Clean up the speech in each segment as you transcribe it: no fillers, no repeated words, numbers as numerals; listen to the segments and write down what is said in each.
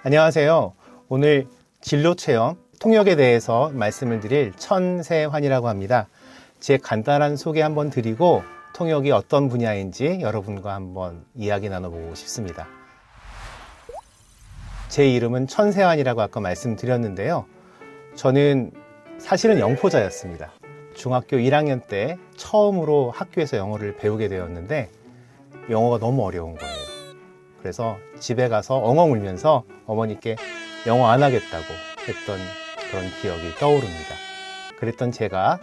안녕하세요. 오늘 진로체험 통역에 대해서 말씀을 드릴 천세환이라고 합니다. 제 간단한 소개 한번 드리고 통역이 어떤 분야인지 여러분과 한번 이야기 나눠보고 싶습니다. 제 이름은 천세환이라고 아까 말씀드렸는데요. 저는 사실은 영포자였습니다. 중학교 1학년 때 처음으로 학교에서 영어를 배우게 되었는데 영어가 너무 어려운 거예요. 그래서 집에 가서 엉엉 울면서 어머니께 영어 안 하겠다고 했던 그런 기억이 떠오릅니다. 그랬던 제가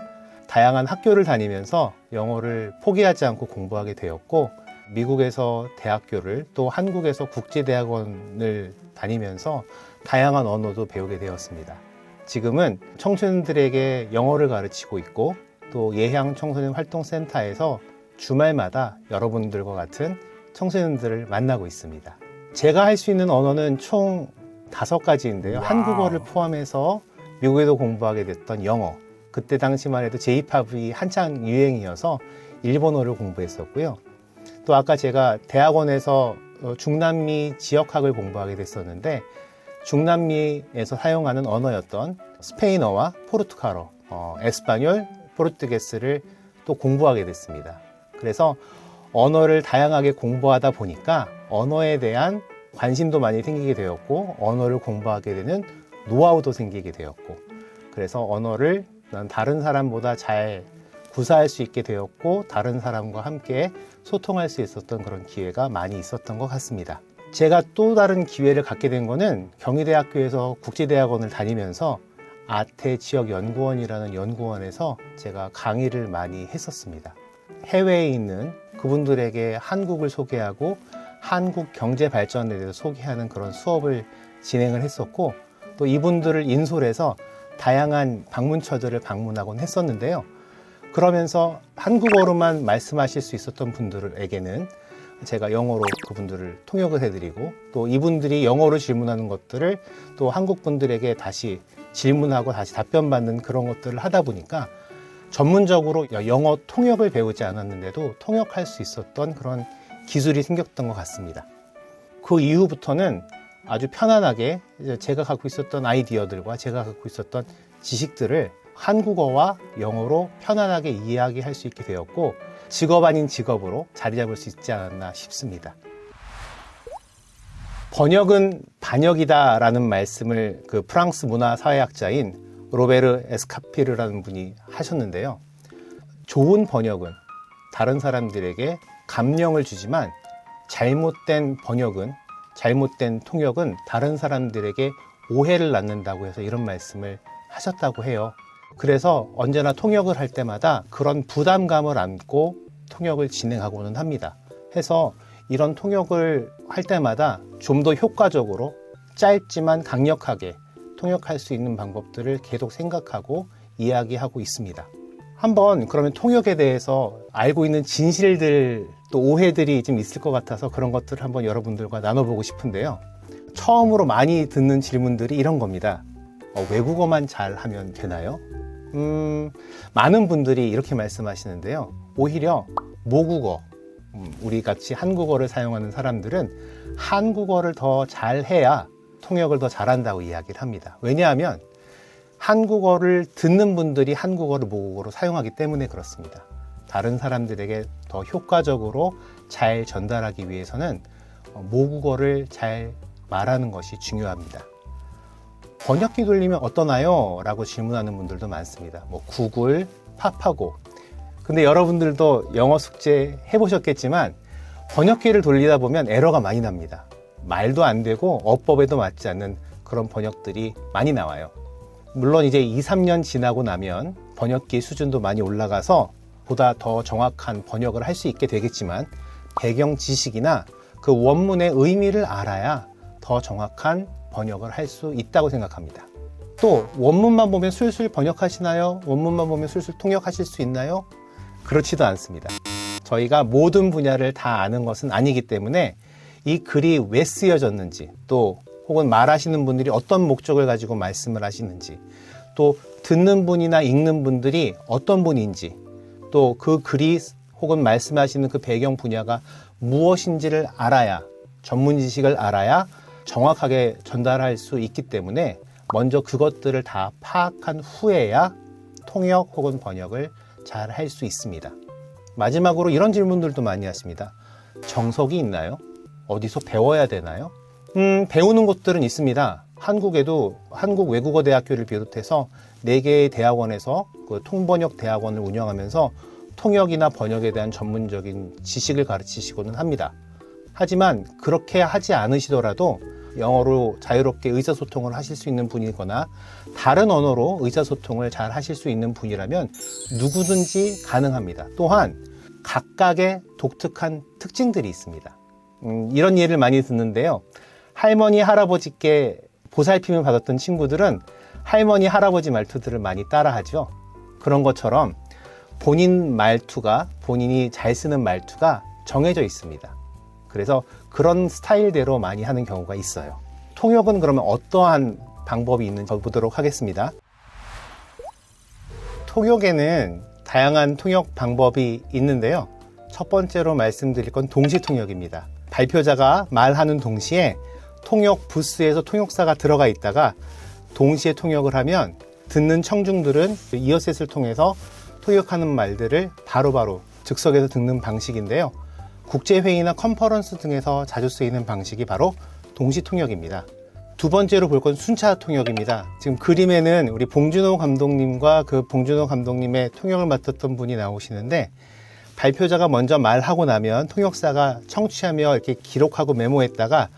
다양한 학교를 다니면서 영어를 포기하지 않고 공부하게 되었고, 미국에서 대학교를 또 한국에서 국제대학원을 다니면서 다양한 언어도 배우게 되었습니다. 지금은 청소년들에게 영어를 가르치고 있고, 또 예향 청소년 활동센터에서 주말마다 여러분들과 같은 청소년들을 만나고 있습니다. 제가 할 수 있는 언어는 총 5가지인데요. 한국어를 포함해서 미국에도 공부하게 됐던 영어, 그때 당시만 해도 J-팝이 한창 유행이어서 일본어를 공부했었고요. 또 아까 제가 대학원에서 중남미 지역학을 공부하게 됐었는데, 중남미에서 사용하는 언어였던 스페인어와 포르투갈어, 에스파뇰, 포르투게스를 또 공부하게 됐습니다. 그래서 언어를 다양하게 공부하다 보니까 언어에 대한 관심도 많이 생기게 되었고, 언어를 공부하게 되는 노하우도 생기게 되었고, 그래서 언어를 다른 사람보다 잘 구사할 수 있게 되었고, 다른 사람과 함께 소통할 수 있었던 그런 기회가 많이 있었던 것 같습니다. 제가 또 다른 기회를 갖게 된 거는 경희대학교에서 국제대학원을 다니면서 아태지역연구원이라는 연구원에서 제가 강의를 많이 했었습니다. 해외에 있는 그분들에게 한국을 소개하고 한국 경제 발전에 대해서 소개하는 그런 수업을 진행을 했었고, 또 이분들을 인솔해서 다양한 방문처들을 방문하곤 했었는데요. 그러면서 한국어로만 말씀하실 수 있었던 분들에게는 제가 영어로 그분들을 통역을 해드리고, 또 이분들이 영어로 질문하는 것들을 또 한국 분들에게 다시 질문하고 다시 답변받는 그런 것들을 하다 보니까 전문적으로 영어 통역을 배우지 않았는데도 통역할 수 있었던 그런 기술이 생겼던 것 같습니다. 그 이후부터는 아주 편안하게 제가 갖고 있었던 아이디어들과 제가 갖고 있었던 지식들을 한국어와 영어로 편안하게 이야기할 수 있게 되었고, 직업 아닌 직업으로 자리 잡을 수 있지 않았나 싶습니다. 번역은 반역이다 라는 말씀을 그 프랑스 문화사회학자인 로베르 에스카피르라는 분이 하셨는데요. 좋은 번역은 다른 사람들에게 감명을 주지만 잘못된 번역은, 잘못된 통역은 다른 사람들에게 오해를 낳는다고 해서 이런 말씀을 하셨다고 해요. 그래서 언제나 통역을 할 때마다 그런 부담감을 안고 통역을 진행하고는 합니다. 해서 이런 통역을 할 때마다 좀 더 효과적으로 짧지만 강력하게 통역할 수 있는 방법들을 계속 생각하고 이야기하고 있습니다. 한번 그러면 통역에 대해서 알고 있는 진실들 또 오해들이 좀 있을 것 같아서 그런 것들을 한번 여러분들과 나눠보고 싶은데요. 처음으로 많이 듣는 질문들이 이런 겁니다. 외국어만 잘하면 되나요? 많은 분들이 이렇게 말씀하시는데요. 오히려 모국어, 우리 같이 한국어를 사용하는 사람들은 한국어를 더 잘해야 통역을 더 잘한다고 이야기를 합니다. 왜냐하면 한국어를 듣는 분들이 한국어를 모국어로 사용하기 때문에 그렇습니다. 다른 사람들에게 더 효과적으로 잘 전달하기 위해서는 모국어를 잘 말하는 것이 중요합니다. 번역기 돌리면 어떠나요? 라고 질문하는 분들도 많습니다. 구글, 팝하고. 근데 여러분들도 영어 숙제 해보셨겠지만 번역기를 돌리다 보면 에러가 많이 납니다. 말도 안 되고 어법에도 맞지 않는 그런 번역들이 많이 나와요. 물론 이제 2, 3년 지나고 나면 번역기 수준도 많이 올라가서 보다 더 정확한 번역을 할 수 있게 되겠지만, 배경 지식이나 그 원문의 의미를 알아야 더 정확한 번역을 할 수 있다고 생각합니다. 또 원문만 보면 술술 번역하시나요? 원문만 보면 술술 통역하실 수 있나요? 그렇지도 않습니다. 저희가 모든 분야를 다 아는 것은 아니기 때문에 이 글이 왜 쓰여졌는지, 또 혹은 말하시는 분들이 어떤 목적을 가지고 말씀을 하시는지, 또 듣는 분이나 읽는 분들이 어떤 분인지, 또 그 글이 혹은 말씀하시는 그 배경 분야가 무엇인지를 알아야, 전문 지식을 알아야 정확하게 전달할 수 있기 때문에 먼저 그것들을 다 파악한 후에야 통역 혹은 번역을 잘 할 수 있습니다. 마지막으로 이런 질문들도 많이 하십니다. 정석이 있나요? 어디서 배워야 되나요? 배우는 곳들은 있습니다. 한국에도 한국외국어대학교를 비롯해서 4개의 대학원에서 그 통번역 대학원을 운영하면서 통역이나 번역에 대한 전문적인 지식을 가르치시고는 합니다. 하지만 그렇게 하지 않으시더라도 영어로 자유롭게 의사소통을 하실 수 있는 분이거나 다른 언어로 의사소통을 잘 하실 수 있는 분이라면 누구든지 가능합니다. 또한 각각의 독특한 특징들이 있습니다. 이런 예를 많이 듣는데요. 할머니, 할아버지께 보살핌을 받았던 친구들은 할머니, 할아버지 말투들을 많이 따라하죠. 그런 것처럼 본인 말투가, 본인이 잘 쓰는 말투가 정해져 있습니다. 그래서 그런 스타일대로 많이 하는 경우가 있어요. 통역은 그러면 어떠한 방법이 있는지 보도록 하겠습니다. 통역에는 다양한 통역 방법이 있는데요. 첫 번째로 말씀드릴 건 동시통역입니다. 발표자가 말하는 동시에 통역 부스에서 통역사가 들어가 있다가 동시에 통역을 하면 듣는 청중들은 이어셋을 통해서 통역하는 말들을 바로바로 즉석에서 듣는 방식인데요. 국제회의나 컨퍼런스 등에서 자주 쓰이는 방식이 바로 동시통역입니다. 두 번째로 볼 건 순차통역입니다. 지금 그림에는 우리 봉준호 감독님과 그 봉준호 감독님의 통역을 맡았던 분이 나오시는데 발표자가 먼저 말하고 나면 통역사가 청취하며 이렇게 기록하고 메모했다가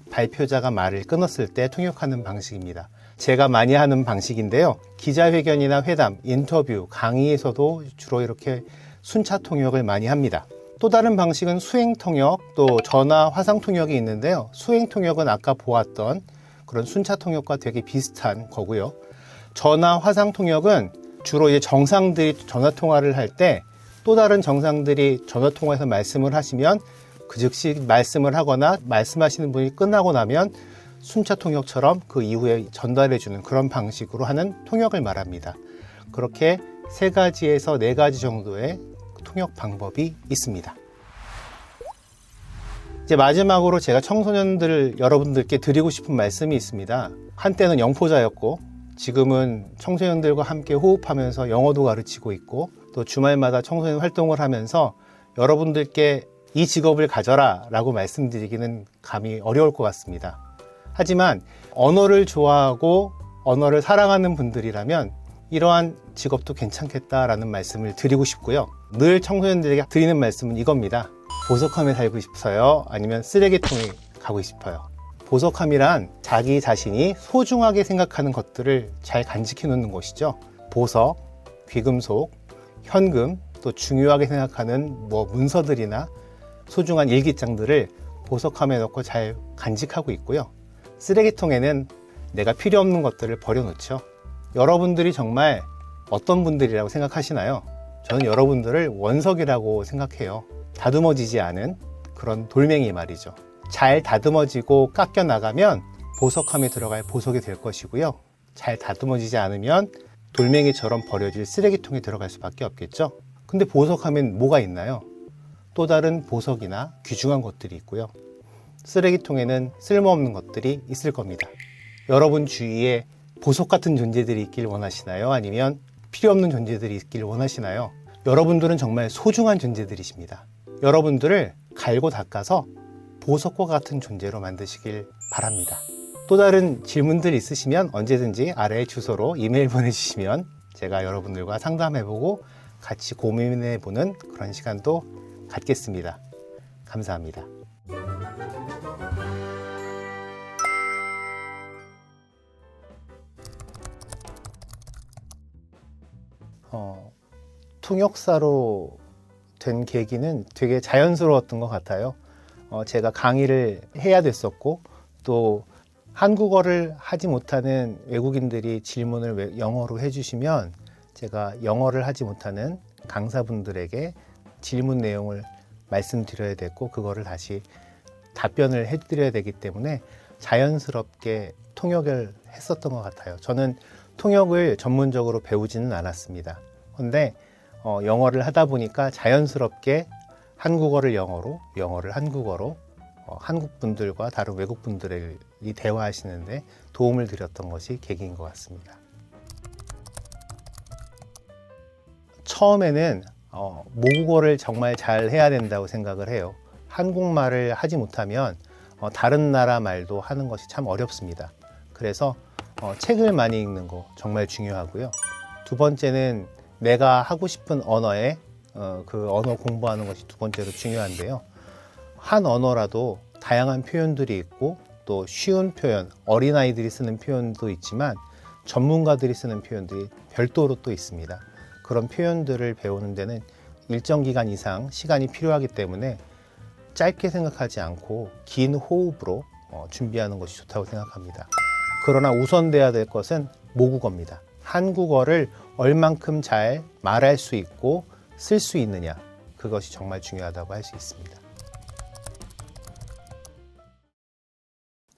발표자가 말을 끊었을 때 통역하는 방식입니다. 제가 많이 하는 방식인데요. 기자회견이나 회담, 인터뷰, 강의에서도 주로 이렇게 순차통역을 많이 합니다. 또 다른 방식은 수행통역, 또 전화 화상통역이 있는데요. 수행통역은 아까 보았던 그런 순차통역과 되게 비슷한 거고요. 전화 화상통역은 주로 이제 정상들이 전화통화를 할 때 또 다른 정상들이 전화통화에서 말씀을 하시면 그 즉시 말씀을 하거나 말씀하시는 분이 끝나고 나면 순차통역처럼 그 이후에 전달해주는 그런 방식으로 하는 통역을 말합니다. 그렇게 3가지에서 4가지 정도의 통역 방법이 있습니다. 이제 마지막으로 제가 청소년들 여러분들께 드리고 싶은 말씀이 있습니다. 한때는 영포자였고 지금은 청소년들과 함께 호흡하면서 영어도 가르치고 있고 또 주말마다 청소년 활동을 하면서 여러분들께 이 직업을 가져라 라고 말씀드리기는 감히 어려울 것 같습니다. 하지만 언어를 좋아하고 언어를 사랑하는 분들이라면 이러한 직업도 괜찮겠다라는 말씀을 드리고 싶고요. 늘 청소년들에게 드리는 말씀은 이겁니다. 보석함에 살고 싶어요? 아니면 쓰레기통에 가고 싶어요? 보석함이란 자기 자신이 소중하게 생각하는 것들을 잘 간직해 놓는 것이죠. 보석, 귀금속, 현금, 또 중요하게 생각하는 문서들이나 소중한 일기장들을 보석함에 넣고 잘 간직하고 있고요. 쓰레기통에는 내가 필요 없는 것들을 버려놓죠. 여러분들이 정말 어떤 분들이라고 생각하시나요? 저는 여러분들을 원석이라고 생각해요. 다듬어지지 않은 그런 돌멩이 말이죠. 잘 다듬어지고 깎여 나가면 보석함에 들어갈 보석이 될 것이고요. 잘 다듬어지지 않으면 돌멩이처럼 버려질 쓰레기통에 들어갈 수밖에 없겠죠. 근데 보석함엔 뭐가 있나요? 또 다른 보석이나 귀중한 것들이 있고요. 쓰레기통에는 쓸모없는 것들이 있을 겁니다. 여러분 주위에 보석 같은 존재들이 있길 원하시나요? 아니면 필요 없는 존재들이 있길 원하시나요? 여러분들은 정말 소중한 존재들이십니다. 여러분들을 갈고 닦아서 보석과 같은 존재로 만드시길 바랍니다. 또 다른 질문들 있으시면 언제든지 아래 주소로 이메일 보내주시면 제가 여러분들과 상담해보고 같이 고민해보는 그런 시간도 갖겠습니다. 감사합니다. 통역사로 된 계기는 되게 자연스러웠던 것 같아요. 제가 강의를 해야 됐었고 또 한국어를 하지 못하는 외국인들이 질문을 영어로 해주시면 제가 영어를 하지 못하는 강사분들에게 질문 내용을 말씀드려야 됐고 그거를 다시 답변을 해드려야 되기 때문에 자연스럽게 통역을 했었던 것 같아요. 저는 통역을 전문적으로 배우지는 않았습니다. 그런데 영어를 하다 보니까 자연스럽게 한국어를 영어로, 영어를 한국어로 한국 분들과 다른 외국 분들이 대화하시는데 도움을 드렸던 것이 계기인 것 같습니다. 처음에는 모국어를 정말 잘 해야 된다고 생각을 해요. 한국말을 하지 못하면 다른 나라 말도 하는 것이 참 어렵습니다. 그래서 책을 많이 읽는 거 정말 중요하고요. 두 번째는 내가 하고 싶은 언어에 그 언어 공부하는 것이 두 번째로 중요한데요. 한 언어라도 다양한 표현들이 있고 또 쉬운 표현, 어린아이들이 쓰는 표현도 있지만 전문가들이 쓰는 표현들이 별도로 또 있습니다. 그런 표현들을 배우는 데는 일정 기간 이상 시간이 필요하기 때문에 짧게 생각하지 않고 긴 호흡으로 준비하는 것이 좋다고 생각합니다. 그러나 우선돼야 될 것은 모국어입니다. 한국어를 얼만큼 잘 말할 수 있고 쓸 수 있느냐, 그것이 정말 중요하다고 할 수 있습니다.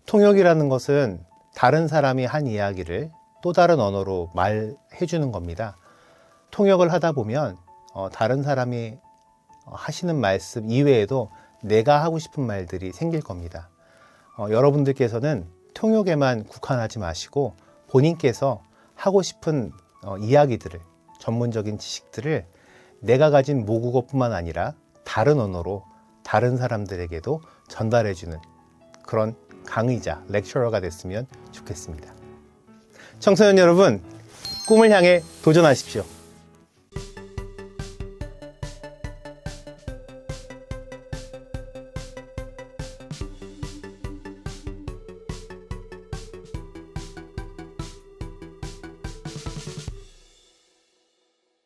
통역이라는 것은 다른 사람이 한 이야기를 또 다른 언어로 말해 주는 겁니다. 통역을 하다 보면 다른 사람이 하시는 말씀 이외에도 내가 하고 싶은 말들이 생길 겁니다. 여러분들께서는 통역에만 국한하지 마시고 본인께서 하고 싶은 이야기들을, 전문적인 지식들을 내가 가진 모국어뿐만 아니라 다른 언어로 다른 사람들에게도 전달해주는 그런 강의자, 렉처러가 됐으면 좋겠습니다. 청소년 여러분, 꿈을 향해 도전하십시오.